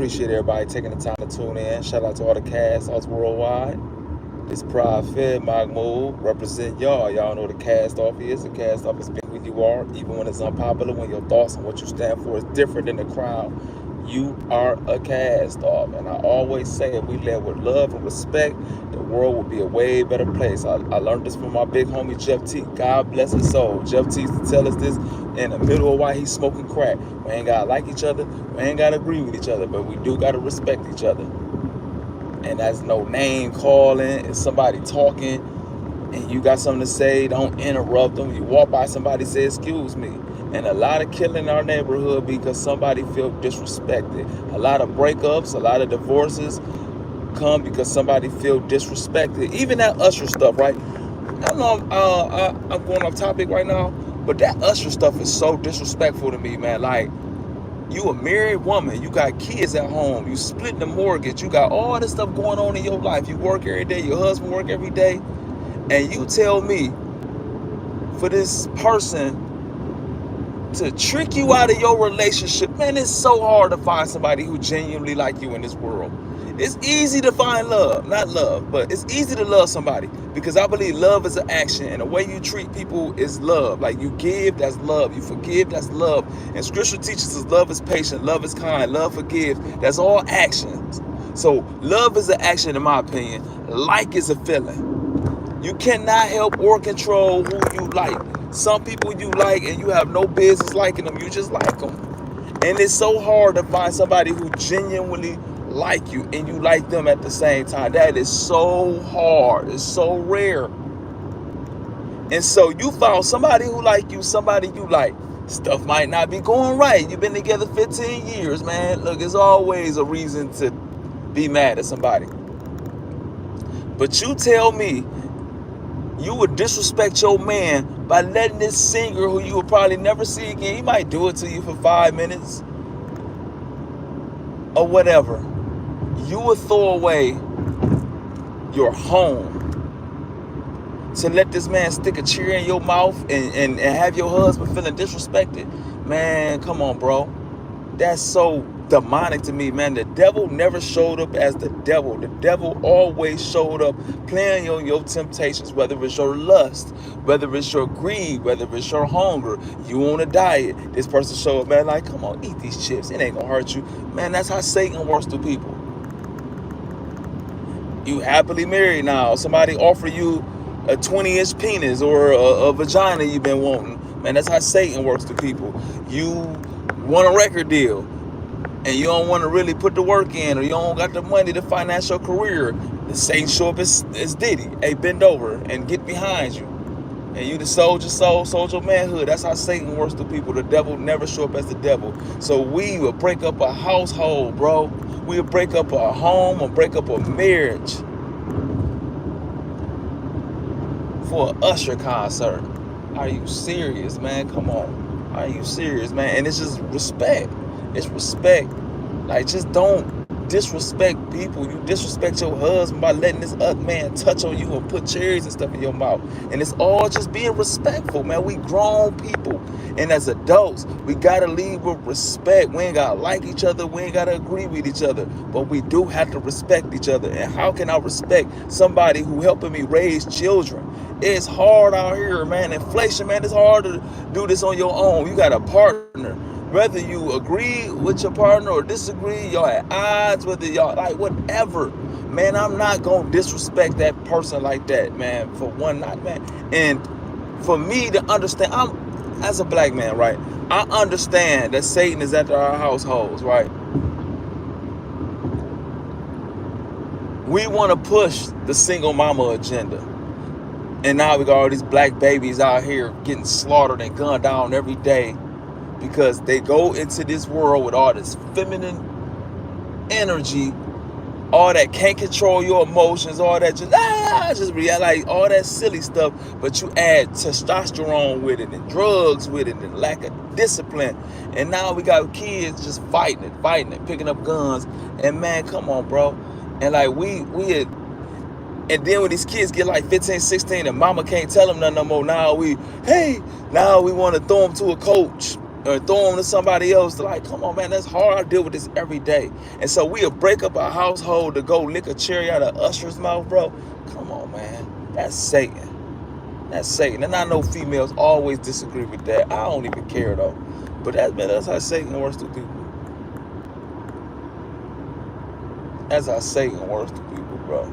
appreciate everybody taking the time to tune in. Shout out to all the cast outs worldwide. This Prophet Mahmoud represent y'all. Y'all know the cast off is. The cast off is being who you are, even when it's unpopular, when your thoughts and what you stand for is different than the crowd. You are a cast off. And I always say if we led with love and respect, the world would be a way better place. I learned this from my big homie Jeff T. God bless his soul. Jeff T used to tell us this in the middle of why he's smoking crack. We ain't gotta like each other, we ain't gotta agree with each other, but we do gotta respect each other. And that's no name calling. It's somebody talking and you got something to say, don't interrupt them. You walk by somebody, say excuse me. And a lot of killing in our neighborhood because somebody feel disrespected. A lot of breakups, a lot of divorces come because somebody feel disrespected. Even that Usher stuff, right? I know I'm going off topic right now, but that Usher stuff is so disrespectful to me, man. Like, you a married woman, you got kids at home, you split the mortgage, you got all this stuff going on in your life. You work every day, your husband work every day, and you tell me for this person to trick you out of your relationship, man, it's so hard to find somebody who genuinely like you in this world. It's easy to find love, not love, but it's easy to love somebody because I believe love is an action and the way you treat people is love. Like you give, that's love. You forgive, that's love. And scripture teaches us love is patient, love is kind, love forgives. That's all actions. So love is an action in my opinion. Like is a feeling. You cannot help or control who you like. Some people you like and you have no business liking them. You just like them. And it's so hard to find somebody who genuinely like you and you like them at the same time. That is so hard. It's so rare. And so you found somebody who like you, somebody you like. Stuff might not be going right. You've been together 15 years, man. Look, there's always a reason to be mad at somebody. But you tell me you would disrespect your man by letting this singer who you will probably never see again, he might do it to you for 5 minutes or whatever. You would throw away your home to let this man stick a chair in your mouth and have your husband feeling disrespected. Man, come on, bro. That's so demonic to me, man. The devil never showed up as the devil. The devil always showed up playing on your temptations, whether it's your lust, whether it's your greed, whether it's your hunger. You on a diet. This person show up, man, like, come on, eat these chips. It ain't gonna hurt you. Man, that's how Satan works through people. You happily married now. Somebody offer you a 20-inch penis or a vagina you've been wanting. Man, that's how Satan works to people. You want a record deal and you don't want to really put the work in, or you don't got the money to finance your career. The Satan show up as Diddy. Hey, bend over and get behind you. And you the sold your soul, sold your manhood. That's how Satan works to people. The devil never show up as the devil. So we will break up a household, bro. We'll break up a home or break up a marriage for an Usher concert. Are you serious, man? Come on. Are you serious, man? And it's just respect. It's respect. Like, just don't disrespect people. You disrespect your husband by letting this other man touch on you and put cherries and stuff in your mouth. And it's all just being respectful, man. We grown people. And as adults, we gotta lead with respect. We ain't gotta like each other. We ain't gotta agree with each other. But we do have to respect each other. And how can I respect somebody who helping me raise children? It's hard out here, man. Inflation, man, it's hard to do this on your own. You got a partner. Whether you agree with your partner or disagree, y'all at odds, whether y'all like whatever, man, I'm not gonna disrespect that person like that, man, for one night, man. And for me to understand, as a black man, right, I understand that Satan is after our households, right? We want to push the single mama agenda. And now we got all these black babies out here getting slaughtered and gunned down every day because they go into this world with all this feminine energy, all that can't control your emotions, all that just like all that silly stuff, but you add testosterone with it and drugs with it and lack of discipline. And now we got kids just fighting it, picking up guns. And man, come on, bro. And like and then when these kids get like 15, 16 and mama can't tell them nothing no more, now we want to throw them to a coach. or throw them to somebody else. Like, come on, man, that's hard. I deal with this every day. And so we'll break up a household to go lick a cherry out of Usher's mouth, bro. Come on, man. That's Satan. That's Satan. And I know females always disagree with that. I don't even care, though. But that's how Satan works to people. That's how Satan works to people, bro.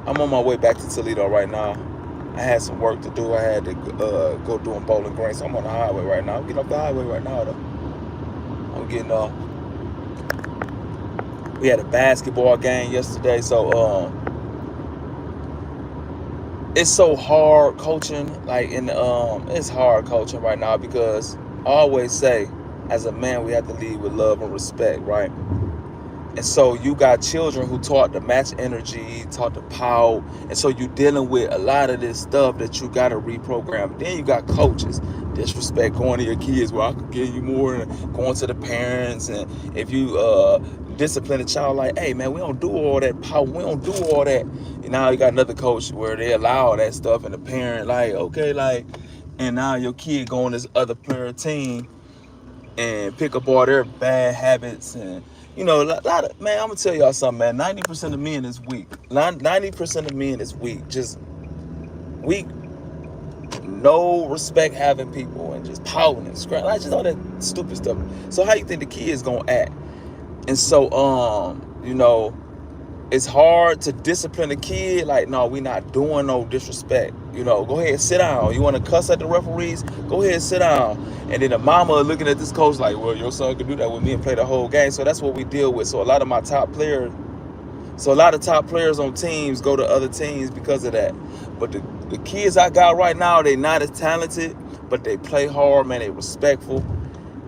I'm on my way back to Toledo right now. I had some work to do. I had to go doing Bowling Green, so I'm on the highway right now. I'm getting off the highway right now, though. I'm getting off. We had a basketball game yesterday, so it's so hard coaching. Like it's hard coaching right now because I always say, as a man, we have to lead with love and respect, right? And so you got children who taught to match energy, taught to pout. And so you're dealing with a lot of this stuff that you got to reprogram. Then you got coaches, disrespect, going to your kids, well, I could give you more, and going to the parents. And if you discipline a child like, hey, man, we don't do all that pout. We don't do all that. And now you got another coach where they allow that stuff. And the parent like, okay, like, and now your kid go on this other player team and pick up all their bad habits. And you know, a lot of, man, I'm gonna tell y'all something, man. 90% of men is weak. 90% of men is weak. Just weak, no respect having people, and just pouting and scratching. Like, just all that stupid stuff. So how you think the kid's gonna act? And so, you know, it's hard to discipline a kid. Like, no, we not doing no disrespect. You know, go ahead, sit down. You want to cuss at the referees? Go ahead, sit down. And then the mama looking at this coach like, well, your son could do that with me and play the whole game. So that's what we deal with. So a lot of top players on teams go to other teams because of that. But the kids I got right now, they not as talented, but they play hard, man. They respectful.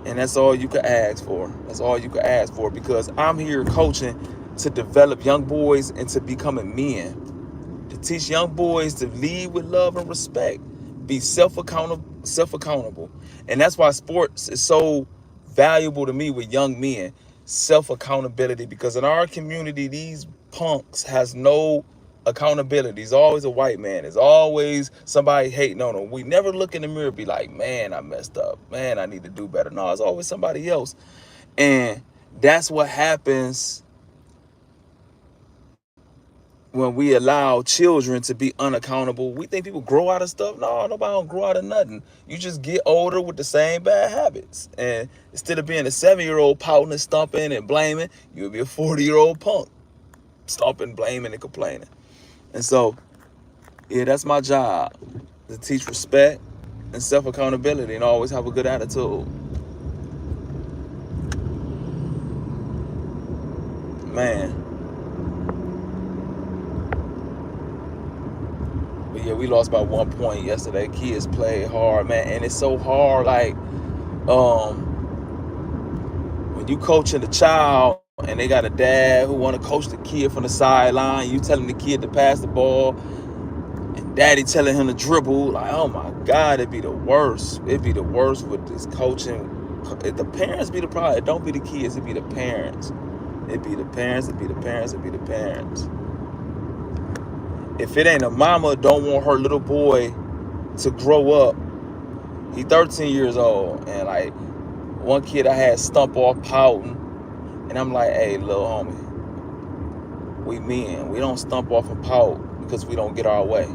And that's all you can ask for. That's all you can ask for, because I'm here coaching to develop young boys into becoming men. To teach young boys to lead with love and respect. Be self-accountable. And that's why sports is so valuable to me with young men. Self-accountability. Because in our community, these punks has no accountability. It's always a white man. It's always somebody hating on them. We never look in the mirror and be like, man, I messed up. Man, I need to do better. No, it's always somebody else. And that's what happens when we allow children to be unaccountable. We think people grow out of stuff. No, nobody don't grow out of nothing. You just get older with the same bad habits. And instead of being a 7-year-old pouting and stumping and blaming, you'll be a 40-year-old punk stomping, blaming, and complaining. And so, yeah, that's my job, to teach respect and self-accountability and always have a good attitude. Man. But yeah, we lost by 1 point yesterday. Kids play hard, man. And it's so hard, like, when you coaching the child and they got a dad who want to coach the kid from the sideline, you telling the kid to pass the ball, and daddy telling him to dribble, like, oh my God, it'd be the worst. It'd be the worst with this coaching. The parents be the problem. It don't be the kids, it'd be the parents. It'd be the parents, it'd be the parents, it'd be the parents. If it ain't a mama don't want her little boy to grow up, he 13 years old, and like one kid I had stump off pouting, and I'm like, hey, little homie, we men, we don't stump off and pout because we don't get our way.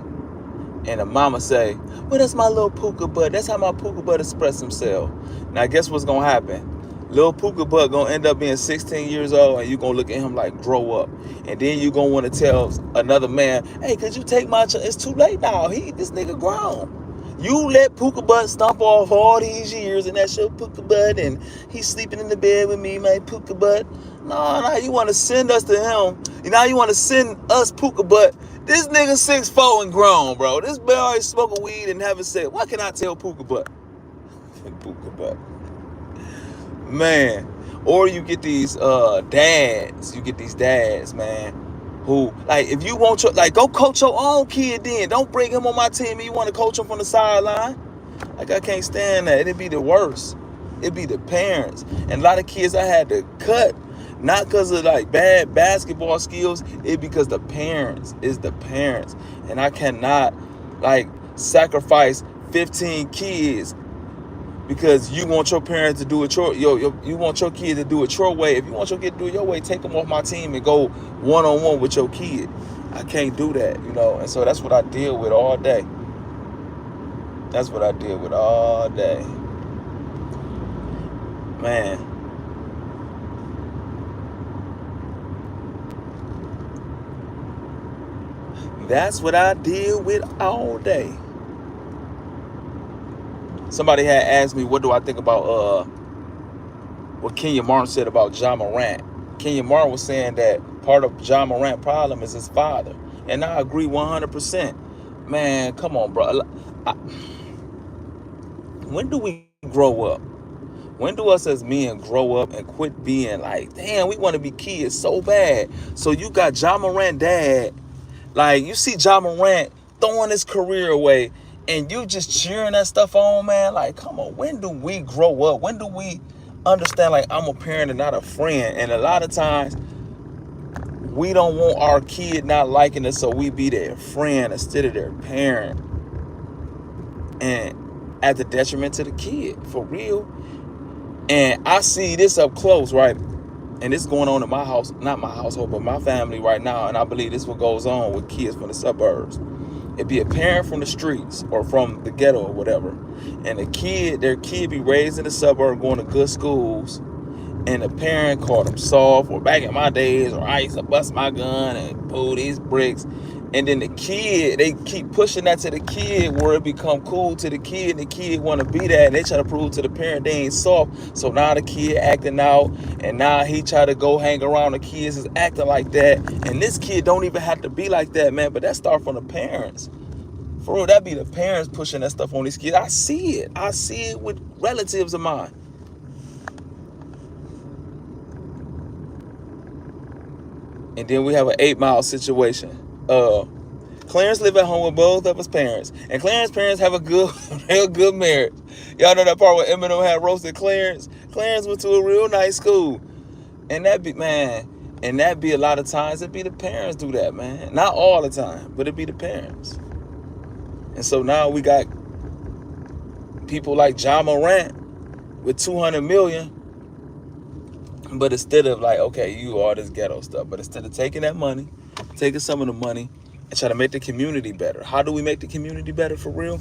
And the mama say, well, that's my little puka butt. That's how my puka butt express himself. Now guess what's gonna happen? Little puka butt gonna end up being 16 years old, and you gonna look at him like, grow up. And then you gonna want to tell another man, hey, could you take my child? It's too late now. This nigga grown. You let puka butt stomp off all these years, and that's your puka butt, and he's sleeping in the bed with me, my puka butt. No, you want to send us to him. Now you want to send us puka butt. This nigga 6'4" and grown, bro. This boy always smoking weed and having sex. What can I tell puka butt? Puka butt. Man. Or you get these dads. You get these dads, man, who, like, if you want your, like, go coach your own kid then. Don't bring him on my team and you want to coach him from the sideline. Like, I can't stand that. It'd be the worst. It'd be the parents. And a lot of kids I had to cut Not because of like bad basketball skills, it because the parents is the parents. And I cannot like sacrifice 15 kids because you want your parents to do it you want your kid to do it your way. If you want your kid to do it your way, take them off my team and go one-on-one with your kid. I can't do that, and so that's what I deal with all day. That's what I deal with all day, man. That's what I deal with all day. Somebody had asked me, what do I think about what Kenya Martin said about Ja Morant. Kenya Martin was saying that part of Ja Morant's problem is his father. And I agree 100%. Man, come on, bro. When do we grow up? When do us as men grow up and quit being like, damn, we want to be kids so bad? So you got Ja Morant dad. Like, you see Ja Morant throwing his career away and you just cheering that stuff on, man. Like, come on, when do we grow up? When do we understand, like, I'm a parent and not a friend? And a lot of times, we don't want our kid not liking us, so we be their friend instead of their parent. And at the detriment to the kid, for real. And I see this up close, right? And this is going on in my house, not my household, but my family right now. And I believe this is what goes on with kids from the suburbs. It'd be a parent from the streets or from the ghetto or whatever. And their kid be raised in the suburb, going to good schools. And the parent called them soft, or back in my days, or I used to bust my gun and pull these bricks. And then the kid, they keep pushing that to the kid where it become cool to the kid, and the kid want to be that, and they try to prove to the parent they ain't soft. So now the kid acting out, and now he try to go hang around the kids is acting like that. And this kid don't even have to be like that, man, but that start from the parents. For real, that be the parents pushing that stuff on these kids. I see it. I see it with relatives of mine. And then we have an 8 Mile situation. Clarence live at home with both of his parents, and Clarence's parents have a good, real good marriage. Y'all know that part where Eminem had roasted Clarence. Clarence went to a real nice school, and that be a lot of times it be the parents do that, man. Not all the time, but it be the parents. And so now we got people like Ja Morant with 200 million, but instead of like, okay, you all this ghetto stuff, but instead of taking that money, taking some of the money and try to make the community better. How do we make the community better for real?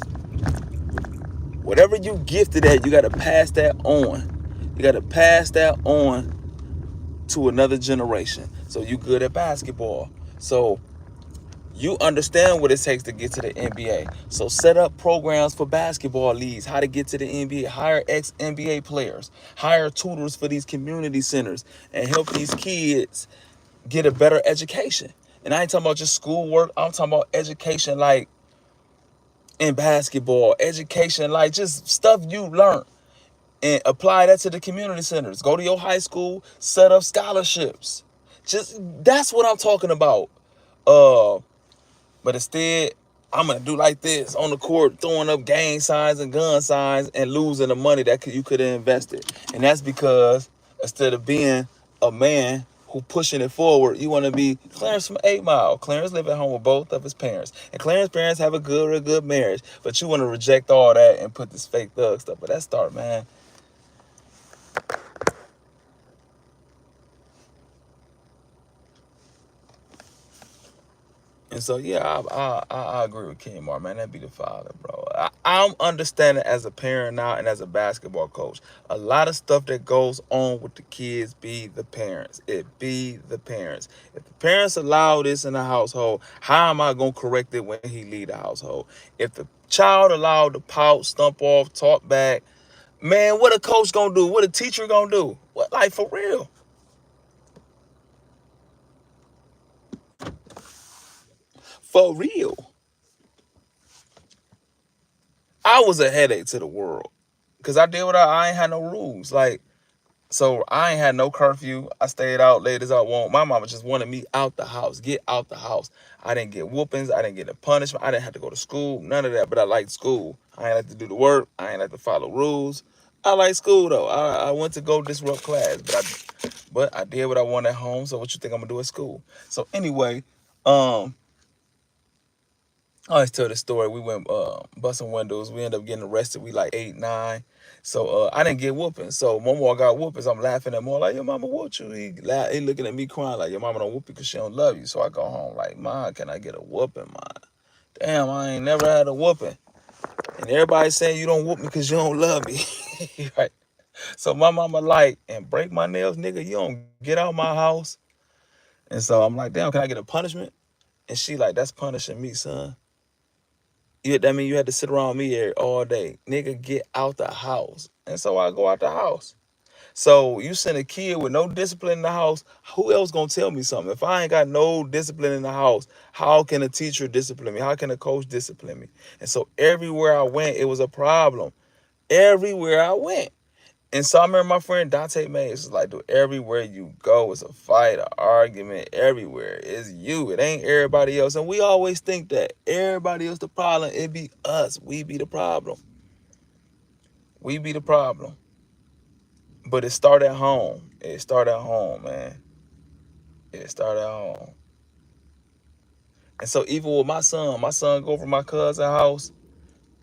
Whatever you gifted at, you got to pass that on. You got to pass that on to another generation. So you good at basketball. So you understand what it takes to get to the NBA. So set up programs for basketball leagues, how to get to the NBA, hire ex-NBA players, hire tutors for these community centers, and help these kids get a better education. And I ain't talking about just schoolwork. I'm talking about education like in basketball, education like just stuff you learn, and apply that to the community centers. Go to your high school, set up scholarships. Just that's what I'm talking about. But instead, I'm gonna do like this on the court, throwing up gang signs and gun signs and losing the money that you could have invested. And that's because instead of being a man who pushing it forward, you want to be Clarence from 8 Mile. Clarence live at home with both of his parents, and Clarence's parents have a good marriage. But you want to reject all that and put this fake thug stuff. But that start, man. And so, yeah, I agree with Kmart, man. That be the father, bro. I'm understanding as a parent now and as a basketball coach. A lot of stuff that goes on with the kids be the parents. It be the parents. If the parents allow this in the household, how am I going to correct it when he leave the household? If the child allowed to pout, stump off, talk back, man, what a coach going to do? What a teacher going to do? What, like, for real? For real. I was a headache to the world because I did what I ain't had no rules. Like, so I ain't had no curfew. I stayed out late as I want. My mama just wanted me out the house, get out the house. I didn't get whoopings. I didn't get a punishment. I didn't have to go to school. None of that. But I liked school. I ain't like to do the work. I ain't like to follow rules. I like school though. I went to go disrupt class, but I did what I wanted at home. So what you think I'm gonna do at school? So anyway, um, I always tell this story. We went busting windows. We ended up getting arrested. We like 8, 9. So I didn't get whooping. So Momo got whooping. So I'm laughing at Mo like, your mama whooped you. He looking at me crying like, your mama don't whoop you because she don't love you. So I go home like, Mom, can I get a whooping, Mom? Damn, I ain't never had a whooping. And everybody saying you don't whoop me because you don't love me. Right? So my mama like, and break my nails, nigga, you don't get out my house. And so I'm like, damn, can I get a punishment? And she like, that's punishing me, son. That mean you had to sit around me here all day. Nigga, get out the house. And so I go out the house. So you send a kid with no discipline in the house, who else gonna tell me something? If I ain't got no discipline in the house, how can a teacher discipline me? How can a coach discipline me? And so everywhere I went, it was a problem. Everywhere I went. And so I remember my friend Dante Mays was like, dude, everywhere you go, it's a fight, an argument, everywhere. It's you. It ain't everybody else. And we always think that everybody else the problem. It be us. We be the problem. We be the problem. But it started at home. It started at home, man. It started at home. And so even with my son go over my cousin's house,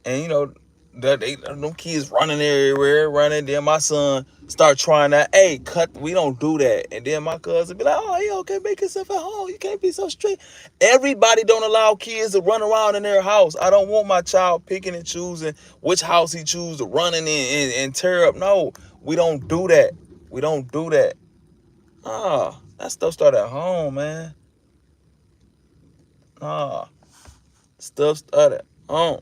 and you know, them kids running everywhere, running. Then my son start trying that, hey, cut, we don't do that. And then my cousin be like, oh, he okay, make yourself at home. You can't be so strict. Everybody don't allow kids to run around in their house. I don't want my child picking and choosing which house he choose to run in and tear up. No, we don't do that. We don't do that. That stuff started at home, man. Stuff started at home.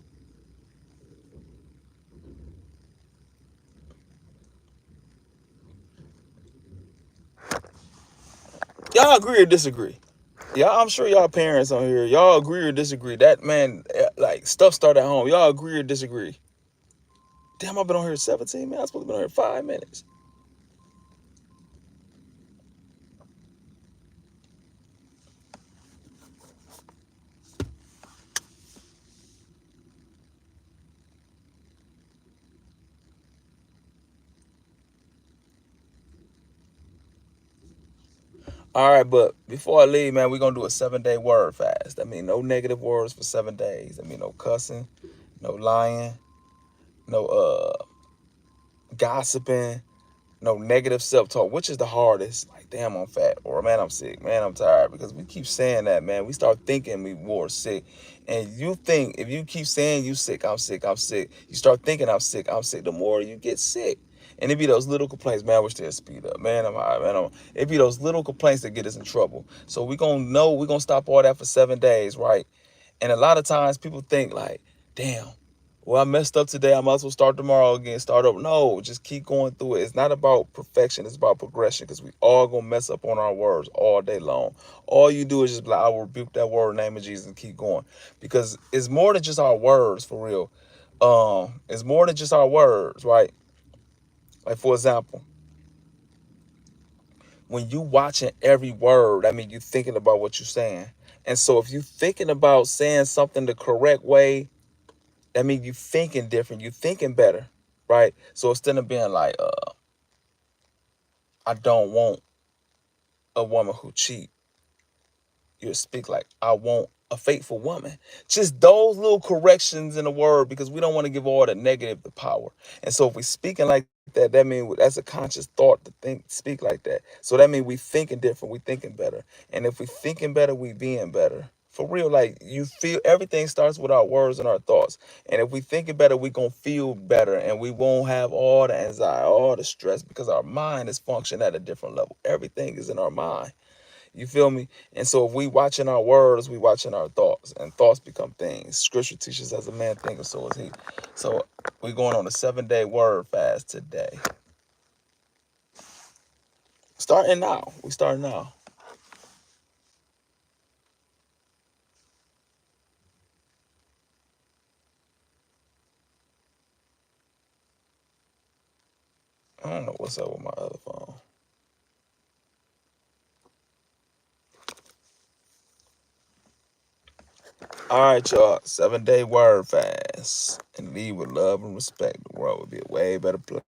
Y'all agree or disagree? Yeah, I'm sure y'all parents on here, y'all agree or disagree. That man, like stuff started at home. Y'all agree or disagree? Damn, I've been on here 17 minutes. I'm supposed to be on here 5 minutes. All right, but before I leave, man, we're gonna do a 7-day word fast. That mean no negative words for 7 days. That mean no cussing, no lying, no gossiping, no negative self-talk, which is the hardest. Like, damn, I'm fat, or man, I'm sick, man, I'm tired, because we keep saying that, man. We start thinking we more sick, and you think if you keep saying you sick, I'm sick, I'm sick, you start thinking I'm sick, I'm sick. The more you get sick, and it be those little complaints, man. I wish they'd speed up, man. I'm high, man. It be those little complaints that get us in trouble. So we're gonna stop all that for 7 days, right? And a lot of times people think like, damn, well, I messed up today. I might as well start tomorrow again, start over. No, just keep going through it. It's not about perfection. It's about progression, because we all going to mess up on our words all day long. All you do is just be like, I will rebuke that word in the name of Jesus and keep going. Because it's more than just our words, for real. It's more than just our words, right? Like, for example, when you watching every word, I mean, you thinking about what you're saying. And so if you thinking about saying something the correct way, that means you thinking different. You thinking better, right? So instead of being like, I don't want a woman who cheat, you speak like, I want a faithful woman. Just those little corrections in the word, because we don't want to give all the negative the power. And so if we speaking like that, that means that's a conscious thought to speak like that. So that means we thinking different, we thinking better. And if we thinking better, we being better. For real, like, you feel everything starts with our words and our thoughts. And if we thinking better, we gonna feel better, and we won't have all the anxiety, all the stress, because our mind is functioning at a different level. Everything is in our mind. You feel me? And so if we watching our words, we watching our thoughts, and thoughts become things. Scripture teaches, as a man thinketh, so is he. So we're going on a 7-day word fast today. Starting now. We starting now. I don't know what's up with my other phone. All right, y'all. 7-day word fast. And lead with love and respect. The world would be a way better place.